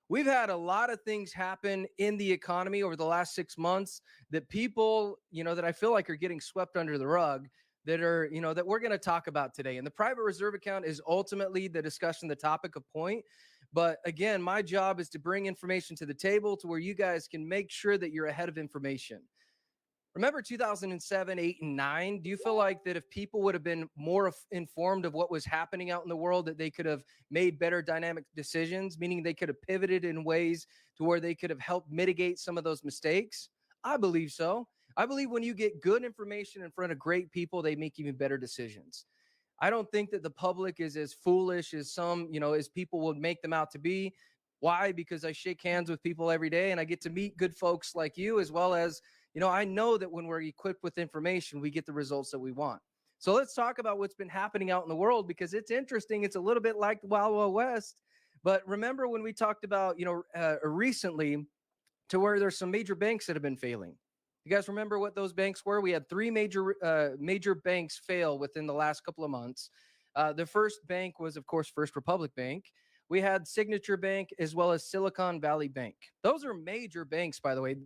We've had a lot of things happen in the economy over the last 6 months that people, that I feel like are getting swept under the rug that are, that we're going to talk about today. And the private reserve account is ultimately the discussion, the topic of point. But again, my job is to bring information to the table to where you guys can make sure that you're ahead of information. Remember 2007, 8, and 9? Do you feel like that if people would have been more informed of what was happening out in the world, that they could have made better dynamic decisions, meaning they could have pivoted in ways to where they could have helped mitigate some of those mistakes? I believe so. I believe when you get good information in front of great people, they make even better decisions. I don't think that the public is as foolish as some, as people would make them out to be. Why? Because I shake hands with people every day and I get to meet good folks like you, as well as, I know that when we're equipped with information, we get the results that we want. So let's talk about what's been happening out in the world, because it's interesting. It's a little bit like the Wild Wild West. But remember when we talked about, recently, to where there's some major banks that have been failing. You guys remember what those banks were? We had three major banks fail within the last couple of months. The first bank was, of course, First Republic Bank. We had Signature Bank as well as Silicon Valley Bank. Those are major banks, by the way,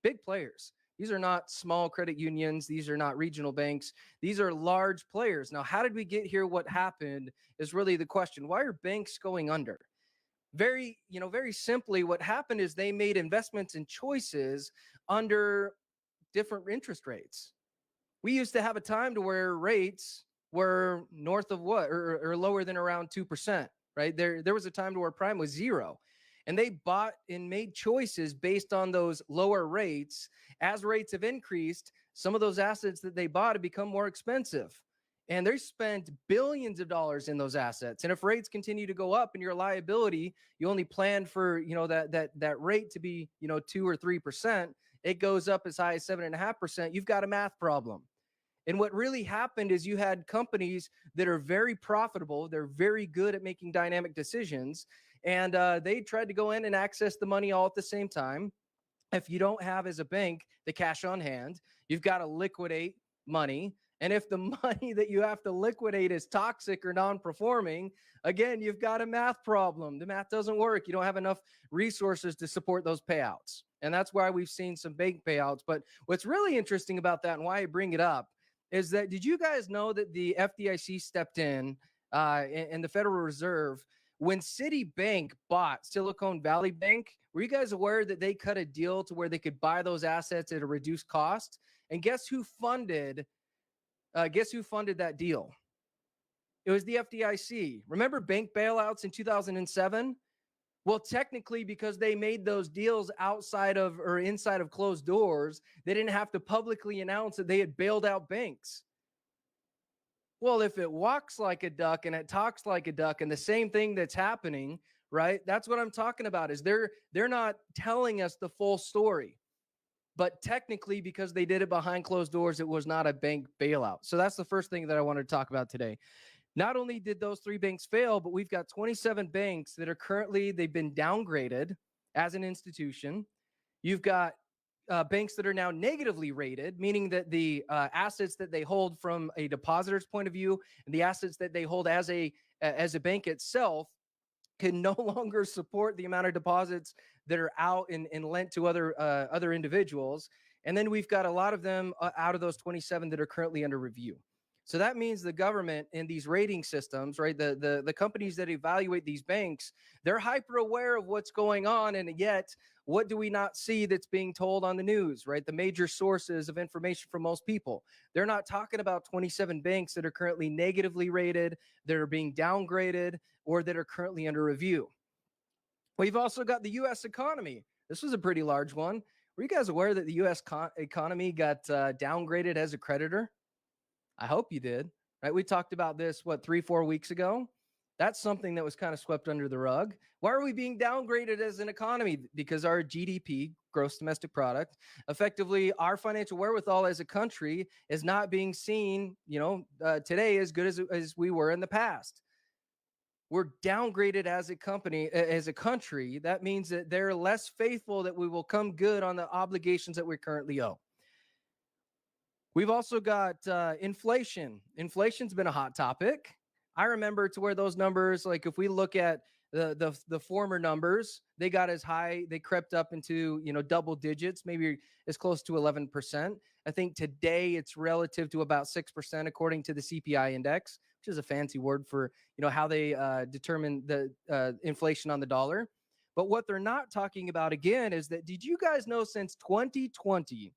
big players. These are not small credit unions. These are not regional banks. These are large players. Now, how did we get here? What happened is really the question. Why are banks going under? Very simply, what happened is they made investments and choices under different interest rates. We used to have a time to where rates were north of what, or lower than around 2%, right? There was a time to where prime was zero. And they bought and made choices based on those lower rates. As rates have increased, some of those assets that they bought have become more expensive. And they spent billions of dollars in those assets. And if rates continue to go up and your liability, you only plan for, that rate to be, 2 or 3%, it goes up as high as 7.5%, you've got a math problem. And what really happened is you had companies that are very profitable. They're very good at making dynamic decisions. And they tried to go in and access the money all at the same time. If you don't have, as a bank, the cash on hand, you've got to liquidate money. And if the money that you have to liquidate is toxic or non-performing, again, you've got a math problem. The math doesn't work. You don't have enough resources to support those payouts. And that's why we've seen some bank payouts. But what's really interesting about that, and why I bring it up, is that did you guys know that the FDIC stepped in and the Federal Reserve when Citibank bought Silicon Valley Bank? Were you guys aware that they cut a deal to where they could buy those assets at a reduced cost? And guess who funded that deal? It was the FDIC. Remember bank bailouts in 2007? Well, technically, because they made those deals outside of or inside of closed doors, they didn't have to publicly announce that they had bailed out banks. Well, if it walks like a duck and it talks like a duck, and the same thing that's happening, right? That's what I'm talking about, is they're not telling us the full story. But technically, because they did it behind closed doors, it was not a bank bailout. So that's the first thing that I wanted to talk about today. Not only did those three banks fail, but we've got 27 banks that are they've been downgraded as an institution. You've got banks that are now negatively rated, meaning that the assets that they hold from a depositor's point of view and the assets that they hold as a bank itself can no longer support the amount of deposits that are out and lent to other individuals. And then we've got a lot of them out of those 27 that are currently under review. So that means the government and these rating systems, right, the companies that evaluate these banks, they're hyper aware of what's going on. And yet, what do we not see that's being told on the news, right? The major sources of information for most people. They're not talking about 27 banks that are currently negatively rated, that are being downgraded, or that are currently under review. We've also got the U.S. economy. This was a pretty large one. Were you guys aware that the U.S. economy got downgraded as a creditor? I hope you did, right? We talked about this, 3-4 weeks ago? That's something that was kind of swept under the rug. Why are we being downgraded as an economy? Because our GDP, gross domestic product, effectively our financial wherewithal as a country is not being seen, today as good as we were in the past. We're downgraded as a country. That means that they're less faithful that we will come good on the obligations that we currently owe. We've also got inflation. Inflation's been a hot topic. I remember to where those numbers, like if we look at the former numbers. They got as high, they crept up into, double digits, maybe as close to 11%. I think today it's relative to about 6% according to the CPI index, which is a fancy word for, how they determine the inflation on the dollar. But what they're not talking about again is that, did you guys know since 2020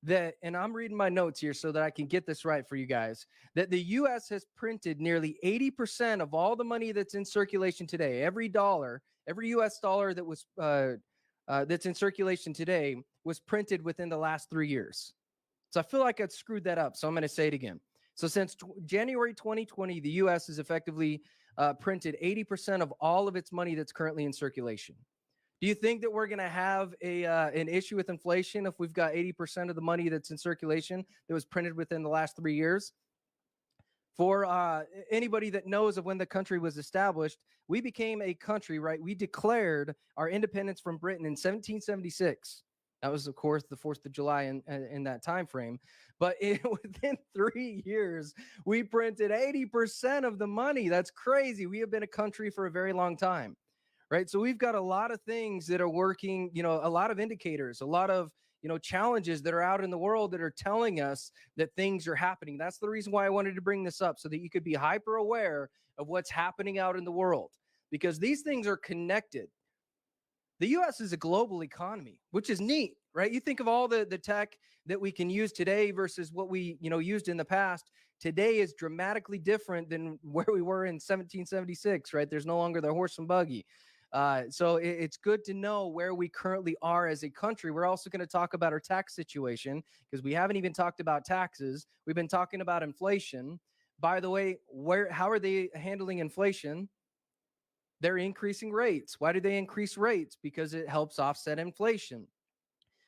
that, and I'm reading my notes here so that I can get this right for you guys, that the US has printed nearly 80% of all the money that's in circulation today. Every dollar, every US dollar that was that's in circulation today was printed within the last 3 years. So I feel like I screwed that up. So I'm going to say it again. So since January 2020, the US has effectively printed 80% of all of its money that's currently in circulation. Do you think that we're going to have an issue with inflation if we've got 80% of the money that's in circulation that was printed within the last 3 years? For anybody that knows of when the country was established, we became a country, right? We declared our independence from Britain in 1776. That was, of course, the 4th of July in that time frame. But within 3 years, we printed 80% of the money. That's crazy. We have been a country for a very long time, right? So we've got a lot of things that are working, a lot of indicators, a lot of, challenges that are out in the world that are telling us that things are happening. That's the reason why I wanted to bring this up, so that you could be hyper aware of what's happening out in the world, because these things are connected. The US is a global economy, which is neat, right? You think of all the tech that we can use today versus what we, used in the past. Today is dramatically different than where we were in 1776, right? There's no longer the horse and buggy. So it's good to know where we currently are as a country. We're also going to talk about our tax situation, because we haven't even talked about taxes. We've been talking about inflation. By the way, how are they handling inflation? They're increasing rates. Why do they increase rates? Because it helps offset inflation.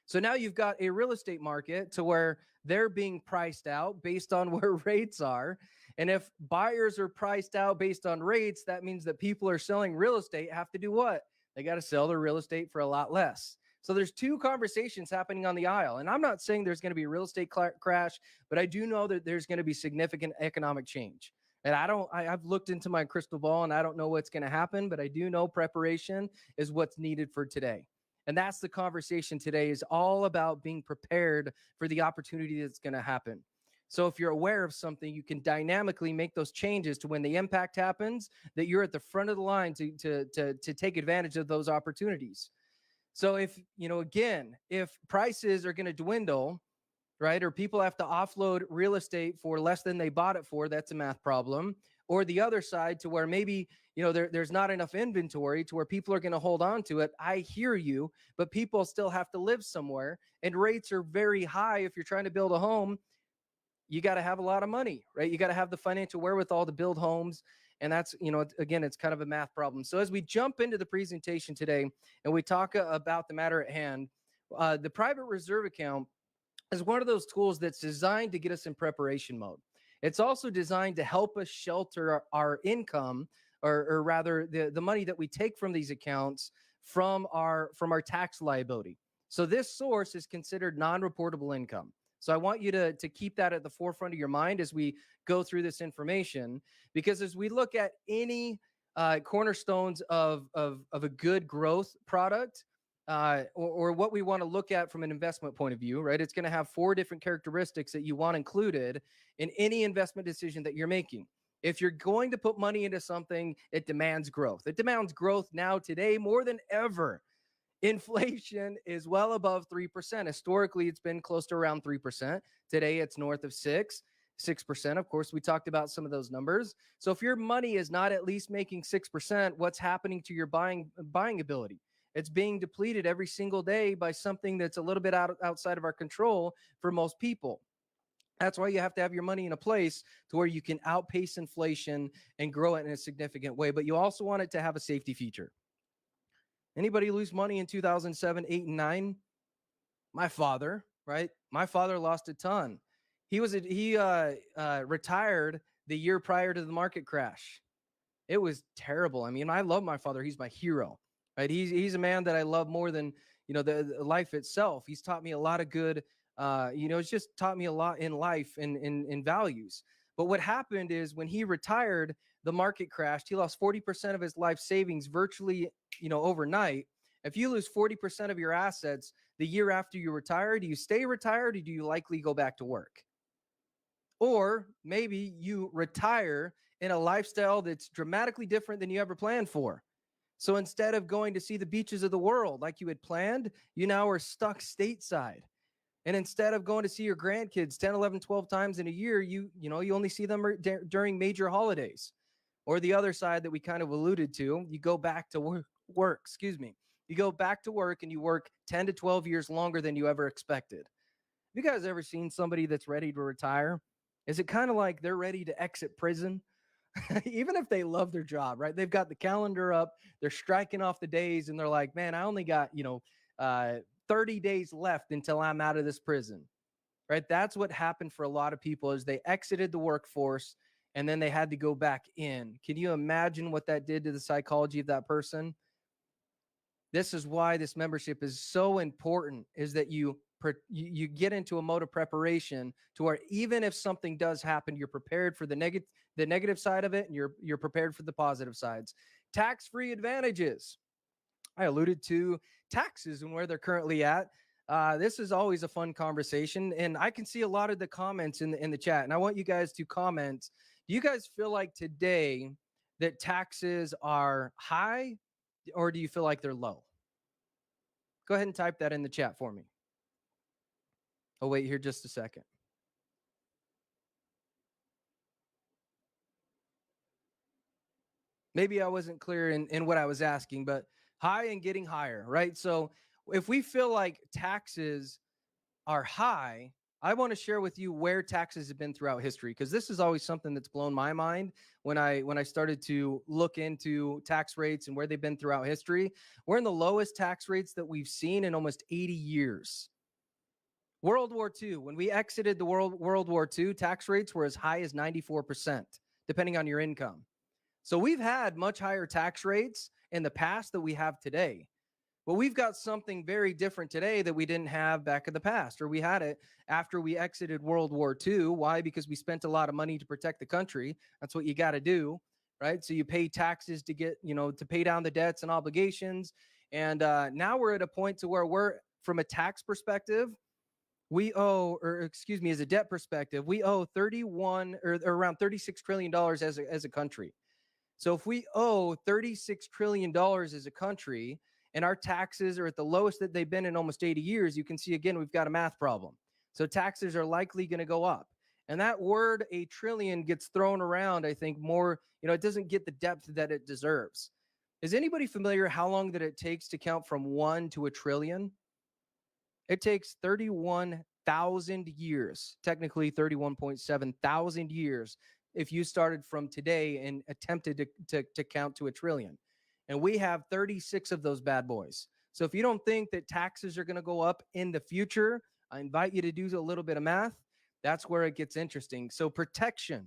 So now you've got a real estate market to where they're being priced out based on where rates are. And if buyers are priced out based on rates, that means that people are selling real estate have to do what? They got to sell their real estate for a lot less. So there's two conversations happening on the aisle. And I'm not saying there's going to be a real estate crash, but I do know that there's going to be significant economic change. And I've looked into my crystal ball and I don't know what's going to happen, but I do know preparation is what's needed for today. And that's the conversation today, is all about being prepared for the opportunity that's going to happen. So if you're aware of something, you can dynamically make those changes to when the impact happens, that you're at the front of the line to take advantage of those opportunities. So if, again, if prices are going to dwindle, right, or people have to offload real estate for less than they bought it for, that's a math problem. Or the other side, to where maybe, there's not enough inventory to where people are going to hold on to it. I hear you, but people still have to live somewhere, and rates are very high. If you're trying to build a home, you got to have a lot of money, right? You got to have the financial wherewithal to build homes. And that's, again, it's kind of a math problem. So as we jump into the presentation today and we talk about the matter at hand, the private reserve account is one of those tools that's designed to get us in preparation mode. It's also designed to help us shelter our income, or rather the money that we take from these accounts from our tax liability. So this source is considered non-reportable income. So I want you to keep that at the forefront of your mind as we go through this information, because as we look at any cornerstones of a good growth product, or what we want to look at from an investment point of view, right? It's going to have 4 different characteristics that you want included in any investment decision that you're making. If you're going to put money into something, it demands growth. It demands growth now today more than ever. Inflation is well above 3%. Historically, it's been close to around 3%. Today, it's north of 6%. Of course, we talked about some of those numbers. So if your money is not at least making 6%, what's happening to your buying ability? It's being depleted every single day by something that's a little bit outside of our control for most people. That's why you have to have your money in a place to where you can outpace inflation and grow it in a significant way. But you also want it to have a safety feature. Anybody lose money in 2007, 8, and 9? My father, right? My father lost a ton. He retired the year prior to the market crash. It was terrible. I mean, I love my father. He's my hero, right? He's a man that I love more than, the life itself. He's taught me a lot of good, it's just taught me a lot in life and in values. But what happened is when he retired, the market crashed. He lost 40% of his life savings virtually, overnight. If you lose 40% of your assets the year after you retire, do you stay retired or do you likely go back to work? Or maybe you retire in a lifestyle that's dramatically different than you ever planned for. So instead of going to see the beaches of the world like you had planned, you now are stuck stateside. And instead of going to see your grandkids 10, 11, 12 times in a year, you only see them during major holidays. Or the other side that we kind of alluded to, you go back to work, excuse me. You go back to work and you work 10 to 12 years longer than you ever expected. Have you guys ever seen somebody that's ready to retire? Is it kind of like they're ready to exit prison? Even if they love their job, right? They've got the calendar up, they're striking off the days, and they're like, man, I only got, 30 days left until I'm out of this prison, right? That's what happened for a lot of people is they exited the workforce and then they had to go back in. Can you imagine what that did to the psychology of that person? This is why this membership is so important, is that you get into a mode of preparation to where even if something does happen, you're prepared for the negative side of it, and you're prepared for the positive sides. Tax-free advantages. I alluded to taxes and where they're currently at. This is always a fun conversation, and I can see a lot of the comments in the chat, and I want you guys to comment. Do you guys feel like today that taxes are high, or do you feel like they're low? Go ahead and type that in the chat for me. I'll wait here just a second. Maybe I wasn't clear in what I was asking, but high and getting higher, right? So if we feel like taxes are high, I want to share with you where taxes have been throughout history, because this is always something that's blown my mind when I started to look into tax rates and where they've been throughout history. We're in the lowest tax rates that we've seen in almost 80 years. World War II, when we exited the World War II, tax rates were as high as 94%, depending on your income. So we've had much higher tax rates in the past than we have today. But we've got something very different today that we didn't have back in the past, or we had it after we exited World War II. Why? Because we spent a lot of money to protect the country. That's what you got to do, right? So you pay taxes to get, to pay down the debts and obligations. And now we're at a point to where we're, from a tax perspective, we owe, or excuse me, as a debt perspective, we owe 31 or around $36 trillion as a country. So if we owe $36 trillion as a country and our taxes are at the lowest that they've been in almost 80 years, you can see, again, we've got a math problem. So taxes are likely going to go up. And that word, a trillion, gets thrown around, I think, more, it doesn't get the depth that it deserves. Is anybody familiar how long that it takes to count from 1 to a trillion? It takes 31,000 years, technically 31.7 thousand years, if you started from today and attempted to count to a trillion. And we have 36 of those bad boys. So if you don't think that taxes are going to go up in the future, I invite you to do a little bit of math. That's where it gets interesting. So protection.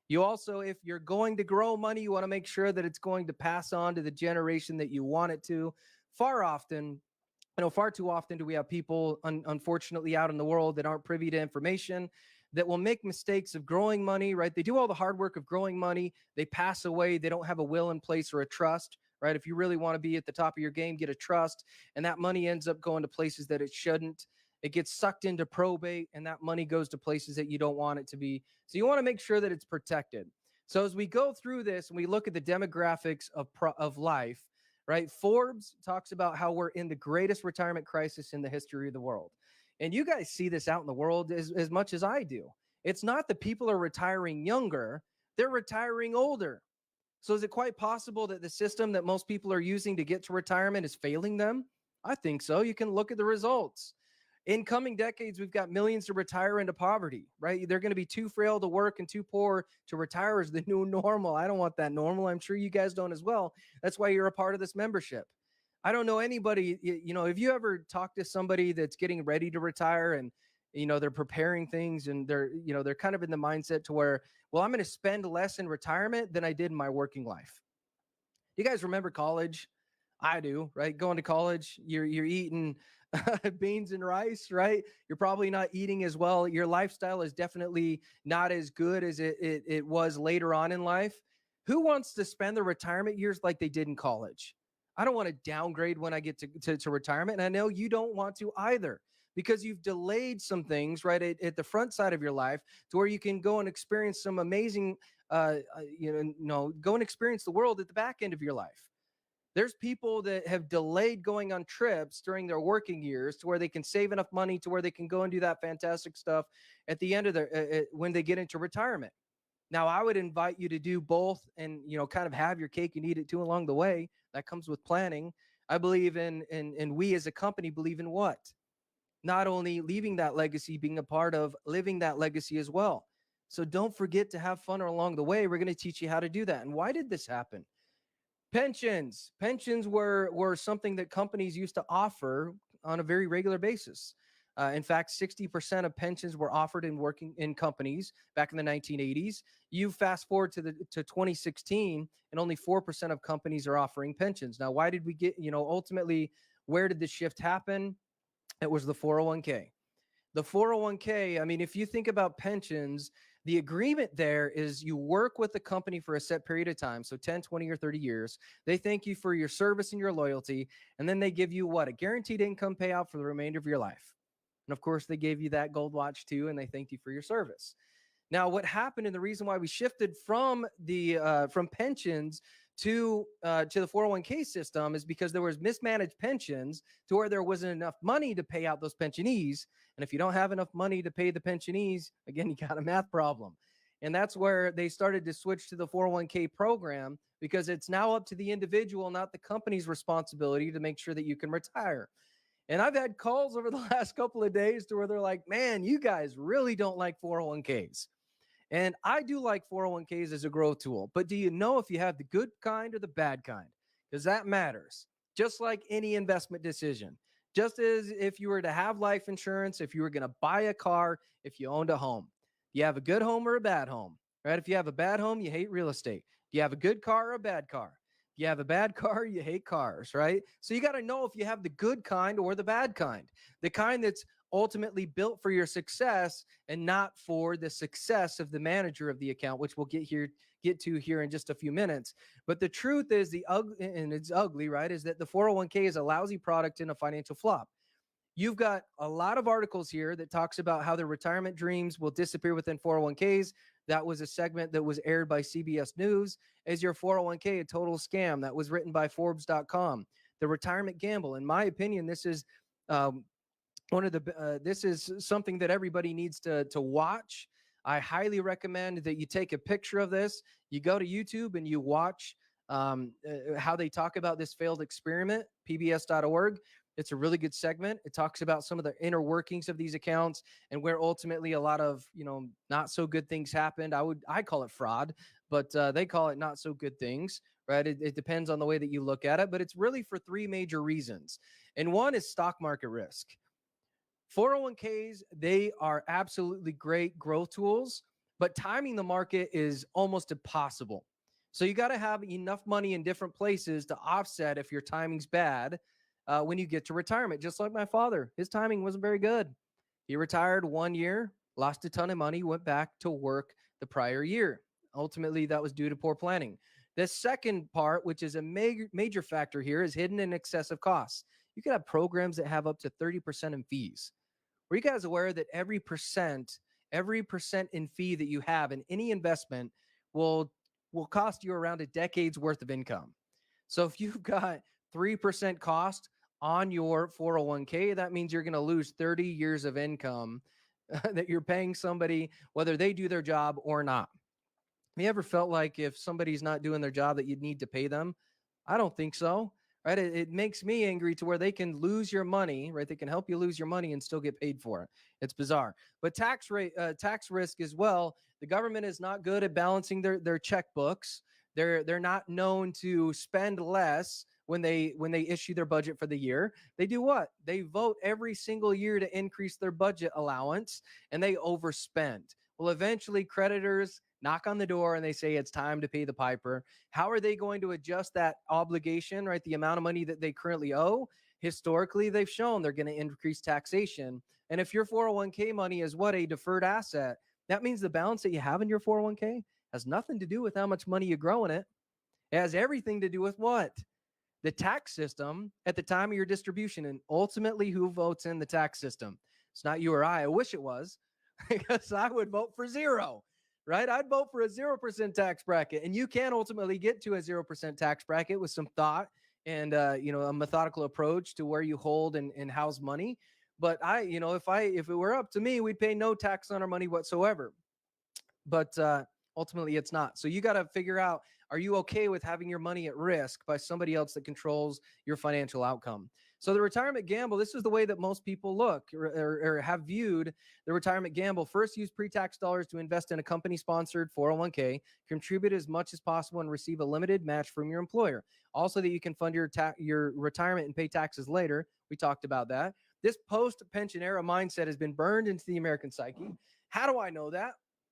You also, if you're going to grow money, you want to make sure that it's going to pass on to the generation that you want it to. Far too often do we have people, unfortunately, out in the world that aren't privy to information, that will make mistakes of growing money, right? They do all the hard work of growing money. They pass away. They don't have a will in place or a trust, right? If you really want to be at the top of your game, get a trust, and that money ends up going to places that it shouldn't. It gets sucked into probate, and that money goes to places that you don't want it to be. So you want to make sure that it's protected. So as we go through this and we look at the demographics of life, right? Forbes talks about how we're in the greatest retirement crisis in the history of the world. And you guys see this out in the world as much as I do. It's not that people are retiring younger, they're retiring older. So is it quite possible that the system that most people are using to get to retirement is failing them? I think so. You can look at the results. In coming decades, we've got millions to retire into poverty, right? They're going to be too frail to work and too poor to retire as the new normal. I don't want that normal. I'm sure you guys don't as well. That's why you're a part of this membership. I don't know anybody, if you ever talk to somebody that's getting ready to retire and, they're preparing things and they're kind of in the mindset to where, well, I'm going to spend less in retirement than I did in my working life. You guys remember college? I do, right? Going to college, you're eating beans and rice, right? You're probably not eating as well. Your lifestyle is definitely not as good as it was later on in life. Who wants to spend their retirement years like they did in college? I don't want to downgrade when I get to retirement. And I know you don't want to either, because you've delayed some things right at the front side of your life to where you can go and experience some amazing, go and experience the world at the back end of your life. There's people that have delayed going on trips during their working years to where they can save enough money to where they can go and do that fantastic stuff at the end of their when they get into retirement. Now, I would invite you to do both and, kind of have your cake and eat it too along the way. That comes with planning. I believe and we as a company believe in what? Not only leaving that legacy, being a part of living that legacy as well. So don't forget to have fun along the way. We're going to teach you how to do that. And why did this happen? Pensions were something that companies used to offer on a very regular basis. In fact, 60% of pensions were offered in working in companies back in the 1980s. You fast forward to 2016, and only 4% of companies are offering pensions. Now, why did we get, ultimately, where did the shift happen? It was the 401k. The 401k, I mean, if you think about pensions, the agreement there is you work with the company for a set period of time, so 10, 20, or 30 years. They thank you for your service and your loyalty, and then they give you what? A guaranteed income payout for the remainder of your life. And of course, they gave you that gold watch too, and they thanked you for your service. Now, what happened, and the reason why we shifted from from pensions to the 401k system is because there was mismanaged pensions to where there wasn't enough money to pay out those pensionees. And if you don't have enough money to pay the pensionees, again, you got a math problem. And that's where they started to switch to the 401k program, because it's now up to the individual, not the company's responsibility to make sure that you can retire. And I've had calls over the last couple of days to where they're like, man, you guys really don't like 401ks. And I do like 401ks as a growth tool, but do you know if you have the good kind or the bad kind? Because that matters, just like any investment decision. Just as if you were to have life insurance, if you were going to buy a car, if you owned a home, you have a good home or a bad home, right? If you have a bad home, you hate real estate. Do you have a good car or a bad car? If you have a bad car, you hate cars, right? So you got to know if you have the good kind or the bad kind, the kind that's ultimately built for your success and not for the success of the manager of the account, which we'll get to here in just a few minutes. But the truth is and it's ugly, right? Is that the 401k is a lousy product and a financial flop. You've got a lot of articles here that talks about how their retirement dreams will disappear within 401ks. That was a segment that was aired by CBS News. Is your 401k a total scam? That was written by Forbes.com. The retirement gamble. In my opinion, this is this is something that everybody needs to watch. I highly recommend that you take a picture of this. You go to YouTube and you watch how they talk about this failed experiment, pbs.org. It's a really good segment. It talks about some of the inner workings of these accounts and where ultimately a lot of, not so good things happened. I call it fraud, but they call it not so good things, right? It depends on the way that you look at it, but it's really for three major reasons. And one is stock market risk. 401ks, they are absolutely great growth tools, but timing the market is almost impossible. So you got to have enough money in different places to offset if your timing's bad when you get to retirement. Just like my father, his timing wasn't very good. He retired 1 year, lost a ton of money, went back to work the prior year. Ultimately, that was due to poor planning. The second part, which is a major factor here, is hidden and excessive costs. You could have programs that have up to 30% in fees. Were you guys aware that every percent in fee that you have in any investment will cost you around a decade's worth of income? So if you've got 3% cost on your 401k, that means you're going to lose 30 years of income that you're paying somebody, whether they do their job or not. Have you ever felt like if somebody's not doing their job that you'd need to pay them? I don't think so. Right? It makes me angry to where they can lose your money, right? They can help you lose your money and still get paid for it. It's bizarre. But tax risk as well. The government is not good at balancing their checkbooks. They're not known to spend less when they issue their budget for the year. They do what? They vote every single year to increase their budget allowance, and they overspend. Well, eventually creditors knock on the door and they say it's time to pay the piper. How are they going to adjust that obligation, right? The amount of money that they currently owe. Historically, they've shown they're going to increase taxation. And if your 401k money is what? A deferred asset. That means the balance that you have in your 401k Has nothing to do with how much money you grow in it. It has everything to do with what? The tax system at the time of your distribution, and ultimately who votes in the tax system. It's not you or I. I wish it was, because I would vote for zero, right? I'd vote for a 0% tax bracket. And you can ultimately get to a 0% tax bracket with some thought and, a methodical approach to where you hold and house money. But if it were up to me, we'd pay no tax on our money whatsoever. But ultimately it's not. So you got to figure out, are you okay with having your money at risk by somebody else that controls your financial outcome? So the retirement gamble, this is the way that most people look or have viewed the retirement gamble. First, use pre-tax dollars to invest in a company-sponsored 401k. Contribute as much as possible and receive a limited match from your employer. Also, that you can fund your retirement and pay taxes later. We talked about that. This post-pension era mindset has been burned into the American psyche. How do I know that?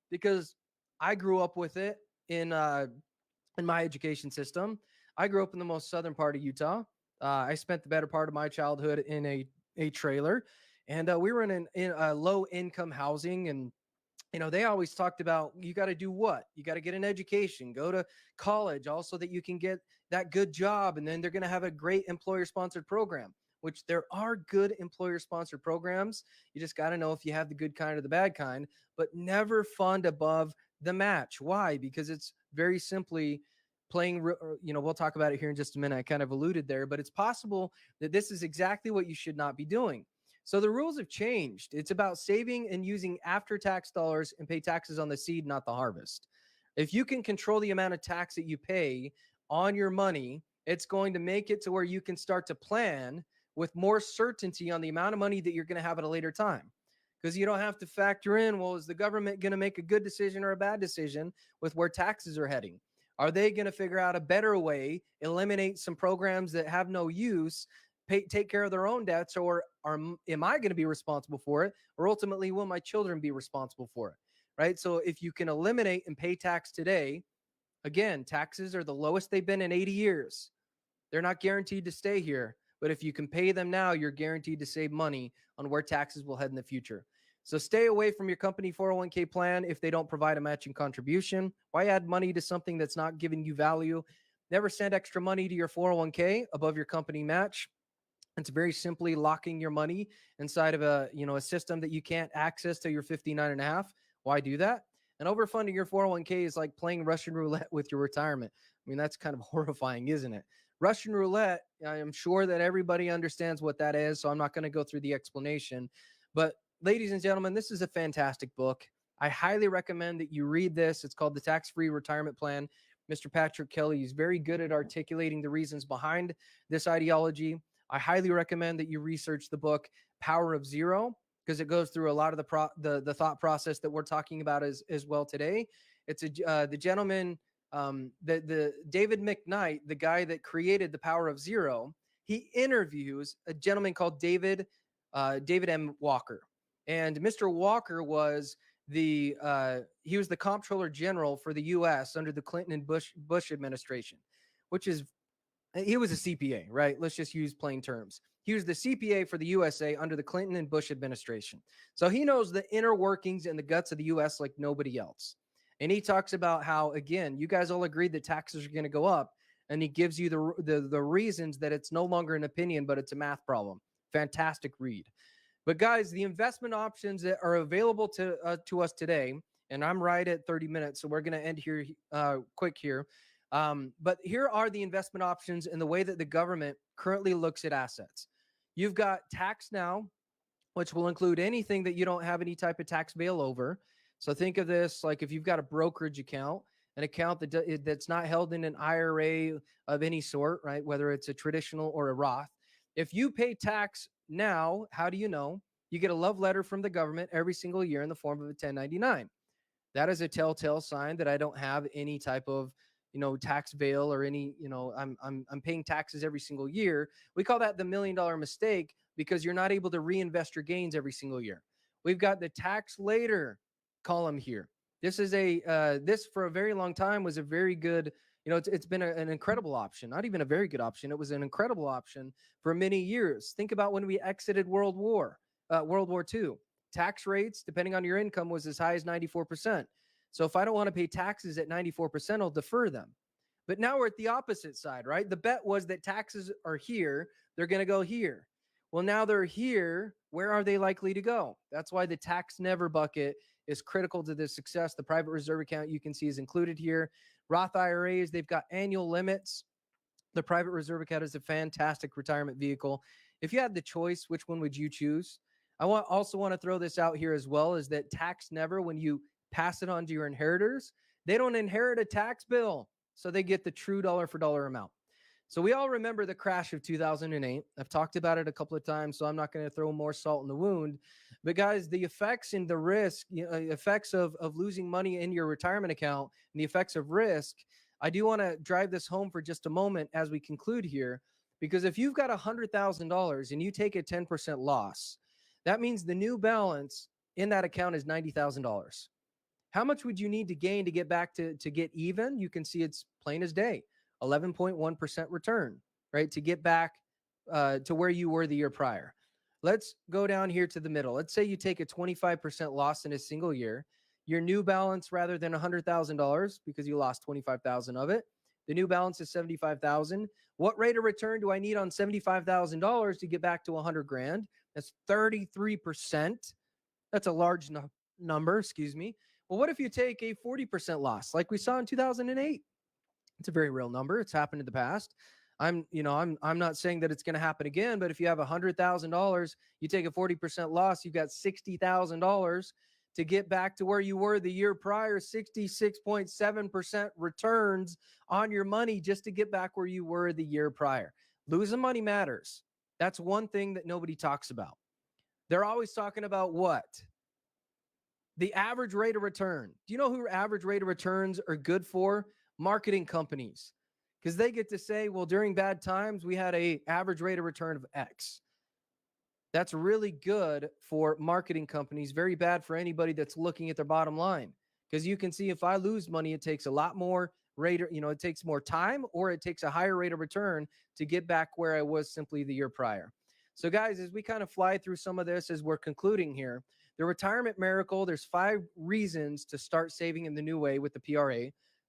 Because I grew up with it in my education system. I grew up in the most southern part of Utah. I spent the better part of my childhood in a trailer, and we were in a low income housing. And they always talked about, you got to do what? You got to get an education, go to college, also that you can get that good job, and then they're going to have a great employer sponsored program. Which there are good employer sponsored programs. You just got to know if you have the good kind or the bad kind, but never fund above the match. Why? Because it's very simply playing, we'll talk about it here in just a minute. I kind of alluded there, but it's possible that this is exactly what you should not be doing. So the rules have changed. It's about saving and using after tax dollars and pay taxes on the seed, not the harvest. If you can control the amount of tax that you pay on your money, it's going to make it to where you can start to plan with more certainty on the amount of money that you're going to have at a later time. Because you don't have to factor in, well, is the government going to make a good decision or a bad decision with where taxes are heading? Are they going to figure out a better way, eliminate some programs that have no use, take care of their own debts, or am I going to be responsible for it? Or ultimately, will my children be responsible for it? Right? So if you can eliminate and pay tax today, again, taxes are the lowest they've been in 80 years. They're not guaranteed to stay here. But if you can pay them now, you're guaranteed to save money on where taxes will head in the future. So stay away from your company 401k plan if they don't provide a matching contribution. Why add money to something that's not giving you value? Never send extra money to your 401k above your company match. It's very simply locking your money inside of a system that you can't access till you're 59 and a half. Why do that? And overfunding your 401k is like playing Russian roulette with your retirement. I mean, that's kind of horrifying, isn't it? Russian roulette, I am sure that everybody understands what that is, so I'm not going to go through the explanation. But ladies and gentlemen, this is a fantastic book. I highly recommend that you read this. It's called The Tax-Free Retirement Plan. Mr. Patrick Kelly is very good at articulating the reasons behind this ideology. I highly recommend that you research the book Power of Zero, because it goes through a lot of the thought process that we're talking about as well today. It's the gentleman, the David McKnight, the guy that created the Power of Zero. He interviews a gentleman called David M. Walker, and Mr. Walker was he was the comptroller general for the U.S. under the Clinton and Bush administration, which is, he was a CPA, right? Let's just use plain terms. He was the CPA for the USA under the Clinton and Bush administration. So he knows the inner workings and the guts of the US like nobody else. And he talks about how, again, you guys all agreed that taxes are going to go up. And he gives you the reasons that it's no longer an opinion, but it's a math problem. Fantastic read. But guys, the investment options that are available to us today, and I'm right at 30 minutes, so we're going to end here quick here. But here are the investment options in the way that the government currently looks at assets. You've got tax now, which will include anything that you don't have any type of tax bail over. So think of this like if you've got a brokerage account, an account that's not held in an IRA of any sort, right? Whether it's a traditional or a Roth. If you pay tax now, how do you know? You get a love letter from the government every single year in the form of a 1099. That is a telltale sign that I don't have any type of tax veil or any, I'm paying taxes every single year. We call that the $1 million mistake because you're not able to reinvest your gains every single year. We've got the tax later column here. This is this for a very long time was a very good, it's been an incredible option, not even a very good option. It was an incredible option for many years. Think about when we exited World War II. Tax rates, depending on your income, was as high as 94%. So if I don't want to pay taxes at 94%, I'll defer them. But now we're at the opposite side, right? The bet was that taxes are here, they're going to go here. Well, now they're here. Where are they likely to go? That's why the tax never bucket is critical to this success. The private reserve account you can see is included here. Roth IRAs, they've got annual limits. The private reserve account is a fantastic retirement vehicle. If you had the choice, which one would you choose? Also want to throw this out here as well, is that tax never, when you pass it on to your inheritors, they don't inherit a tax bill. So they get the true dollar for dollar amount. So we all remember the crash of 2008. I've talked about it a couple of times, so I'm not going to throw more salt in the wound. But guys, the effects and the risk, effects of losing money in your retirement account and the effects of risk, I do want to drive this home for just a moment as we conclude here, because if you've got $100,000 and you take a 10% loss, that means the new balance in that account is $90,000. How much would you need to gain to get back to get even? You can see it's plain as day, 11.1% return, right? To get back to where you were the year prior. Let's go down here to the middle. Let's say you take a 25% loss in a single year. Your new balance, rather than $100,000 because you lost 25,000 of it, the new balance is 75,000. What rate of return do I need on $75,000 to get back to 100 grand? That's 33%. That's a large number, excuse me. Well, what if you take a 40% loss like we saw in 2008? It's a very real number. It's happened in the past. I'm not saying that it's going to happen again, but if you have $100,000, you take a 40% loss, you've got $60,000 to get back to where you were the year prior, 66.7% returns on your money just to get back where you were the year prior. Losing money matters. That's one thing that nobody talks about. They're always talking about what? The average rate of return. Do you know who average rate of returns are good for? Marketing companies. Because they get to say, well, during bad times, we had an average rate of return of X. That's really good for marketing companies, very bad for anybody that's looking at their bottom line. Because you can see if I lose money, it takes a lot more rate, it takes more time, or it takes a higher rate of return to get back where I was simply the year prior. So guys, as we kind of fly through some of this, as we're concluding here, the retirement miracle, there's 5 reasons to start saving in the new way with the PRA.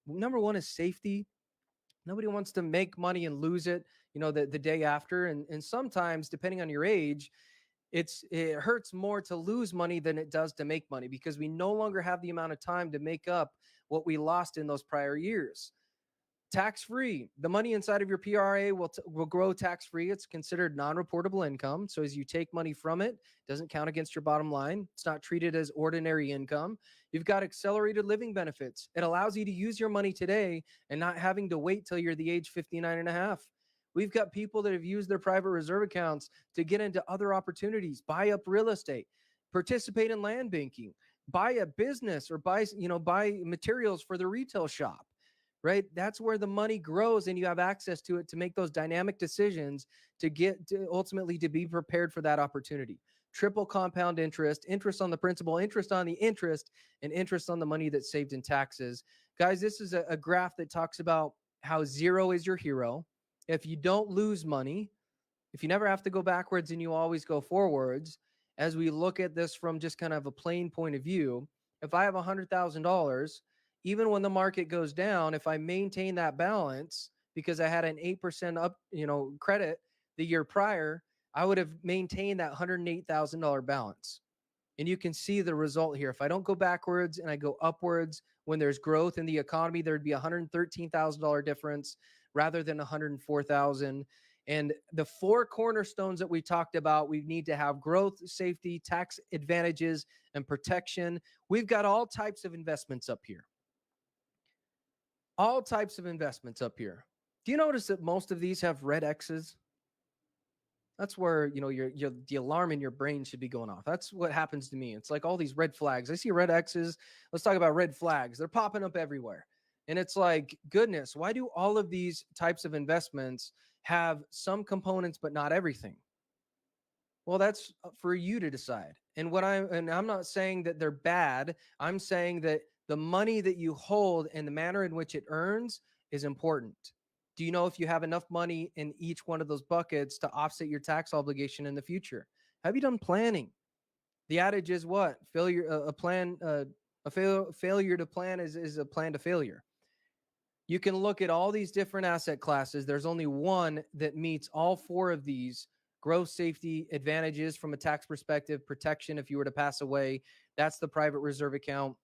Number 1 is safety. Nobody wants to make money and lose it, the day after. And sometimes, depending on your age, it hurts more to lose money than it does to make money, because we no longer have the amount of time to make up what we lost in those prior years. Tax-free. The money inside of your PRA will grow tax-free. It's considered non-reportable income. So as you take money from it, it doesn't count against your bottom line. It's not treated as ordinary income. You've got accelerated living benefits. It allows you to use your money today and not having to wait till you're the age 59 and a half. We've got people that have used their private reserve accounts to get into other opportunities, buy up real estate, participate in land banking, buy a business, or buy materials for the retail shop. Right? That's where the money grows, and you have access to it to make those dynamic decisions to get to ultimately to be prepared for that opportunity. Triple compound interest, interest on the principal, interest on the interest, and interest on the money that's saved in taxes. Guys, this is a graph that talks about how zero is your hero. If you don't lose money, if you never have to go backwards and you always go forwards, as we look at this from just kind of a plain point of view, if I have $100,000, even when the market goes down, if I maintain that balance because I had an 8% up, credit the year prior, I would have maintained that $108,000 balance. And you can see the result here. If I don't go backwards and I go upwards, when there's growth in the economy, there'd be a $113,000 difference rather than $104,000. And the 4 cornerstones that we talked about, we need to have growth, safety, tax advantages, and protection. We've got all types of investments up here. All types of investments up here. Do you notice that most of these have red X's? That's where, the alarm in your brain should be going off. That's what happens to me. It's like all these red flags. I see red X's. Let's talk about red flags. They're popping up everywhere. And it's like, goodness, why do all of these types of investments have some components but not everything? Well, that's for you to decide. And I'm not saying that they're bad. I'm saying that the money that you hold and the manner in which it earns is important. Do you know if you have enough money in each one of those buckets to offset your tax obligation in the future? Have you done planning? The adage is what? Failure to plan is a plan to failure. You can look at all these different asset classes. There's only one that meets all four of these growth, safety, advantages from a tax perspective, protection if you were to pass away. That's the private reserve account.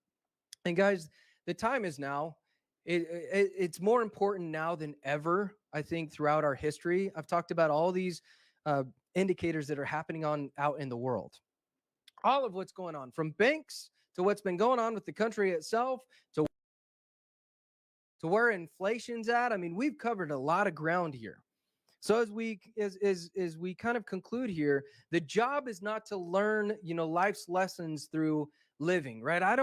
And guys, the time is now. It's more important now than ever, I think, throughout our history. I've talked about all these uh, indicators that are happening on out in the world. All of what's going on, from banks to what's been going on with the country itself to where inflation's at. I mean, we've covered a lot of ground here. So as we kind of conclude here, the job is not to learn, life's lessons through living, right? I don't